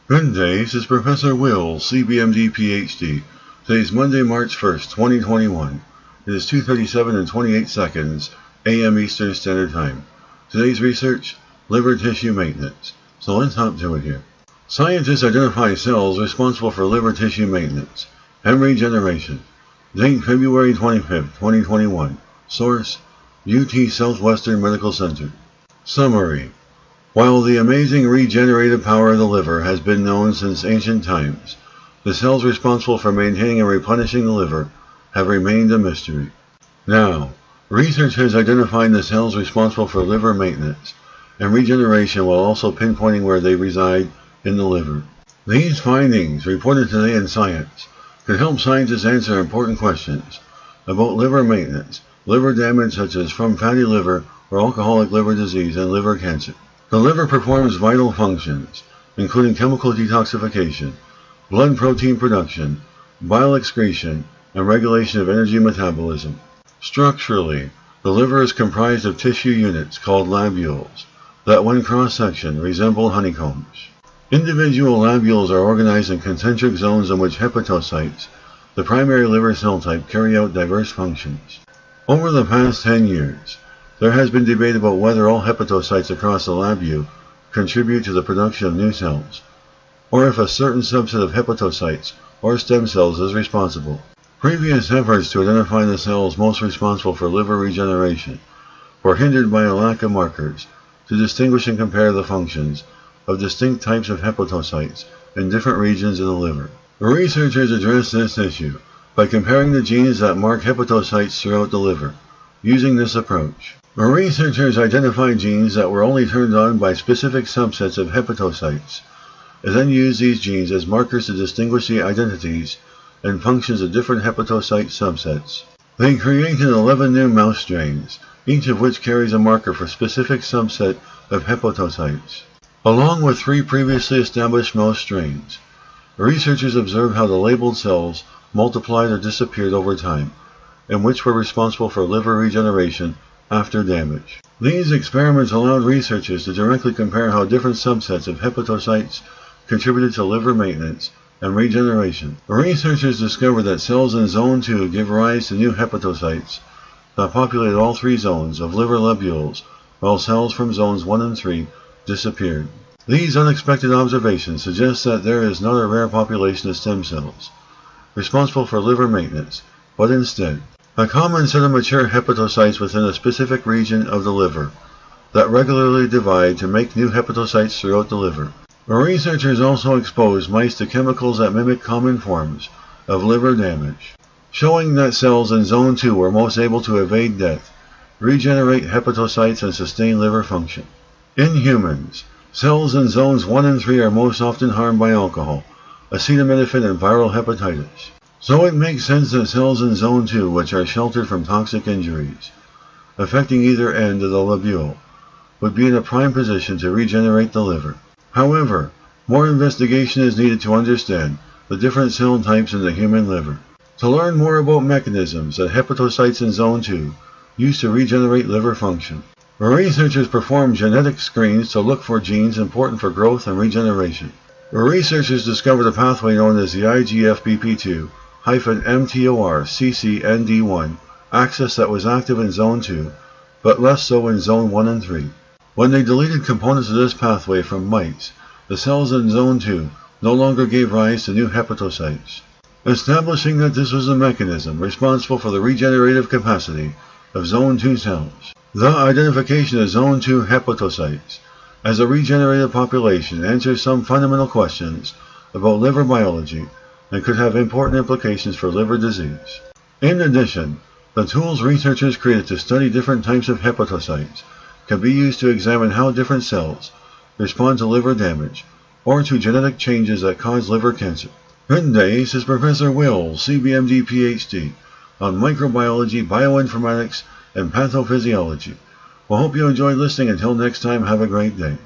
Good day, this is Professor Will, CBMD PhD. Today is Monday, March 1st, 2021. It is 2:37 and 28 seconds a.m. Eastern Standard Time. Today's research, liver tissue maintenance. So let's hop to it here. Scientists identify cells responsible for liver tissue maintenance and regeneration. Date February 25th, 2021. Source, UT Southwestern Medical Center. Summary. While the amazing regenerative power of the liver has been known since ancient times, the cells responsible for maintaining and replenishing the liver have remained a mystery. Now, research has identified the cells responsible for liver maintenance and regeneration while also pinpointing where they reside in the liver. These findings, reported today in Science, could help scientists answer important questions about liver maintenance, liver damage such as from fatty liver or alcoholic liver disease, and liver cancer. The liver performs vital functions, including chemical detoxification, blood protein production, bile excretion, and regulation of energy metabolism. Structurally, the liver is comprised of tissue units called lobules that, when cross-sectioned, resemble honeycombs. Individual lobules are organized in concentric zones in which hepatocytes, the primary liver cell type, carry out diverse functions. Over the past 10 years, there has been debate about whether all hepatocytes across the lobule contribute to the production of new cells, or if a certain subset of hepatocytes or stem cells is responsible. Previous efforts to identify the cells most responsible for liver regeneration were hindered by a lack of markers to distinguish and compare the functions of distinct types of hepatocytes in different regions of the liver. The researchers addressed this issue by comparing the genes that mark hepatocytes throughout the liver. Using this approach, the researchers identified genes that were only turned on by specific subsets of hepatocytes, and then used these genes as markers to distinguish the identities and functions of different hepatocyte subsets. They created 11 new mouse strains, each of which carries a marker for a specific subset of hepatocytes. Along with 3 previously established mouse strains, researchers observed how the labeled cells multiplied or disappeared over time, and which were responsible for liver regeneration after damage. These experiments allowed researchers to directly compare how different subsets of hepatocytes contributed to liver maintenance and regeneration. The researchers discovered that cells in Zone 2 give rise to new hepatocytes that populate all 3 zones of liver lobules, while cells from Zones 1 and 3 disappeared. These unexpected observations suggest that there is not a rare population of stem cells responsible for liver maintenance, but instead a common set of mature hepatocytes within a specific region of the liver that regularly divide to make new hepatocytes throughout the liver. The researchers also exposed mice to chemicals that mimic common forms of liver damage, showing that cells in Zone 2 were most able to evade death, regenerate hepatocytes, and sustain liver function. In humans, cells in Zones 1 and 3 are most often harmed by alcohol, acetaminophen, and viral hepatitis. So it makes sense that cells in Zone 2, which are sheltered from toxic injuries affecting either end of the lobule, would be in a prime position to regenerate the liver. However, more investigation is needed to understand the different cell types in the human liver. To learn more about mechanisms that hepatocytes in Zone 2 use to regenerate liver function, the researchers performed genetic screens to look for genes important for growth and regeneration. The researchers discovered a pathway known as the IGFBP2-MTOR-CCND1 axis that was active in Zone 2, but less so in Zone 1 and 3. When they deleted components of this pathway from mice, the cells in Zone 2 no longer gave rise to new hepatocytes, establishing that this was a mechanism responsible for the regenerative capacity of Zone 2 cells. The identification of Zone 2 hepatocytes as a regenerative population answers some fundamental questions about liver biology and could have important implications for liver disease. In addition, the tools researchers created to study different types of hepatocytes can be used to examine how different cells respond to liver damage or to genetic changes that cause liver cancer. Good day, this is Professor Will, CBMD PhD, on microbiology, bioinformatics, and pathophysiology. Well, hope you enjoyed listening. Until next time, have a great day.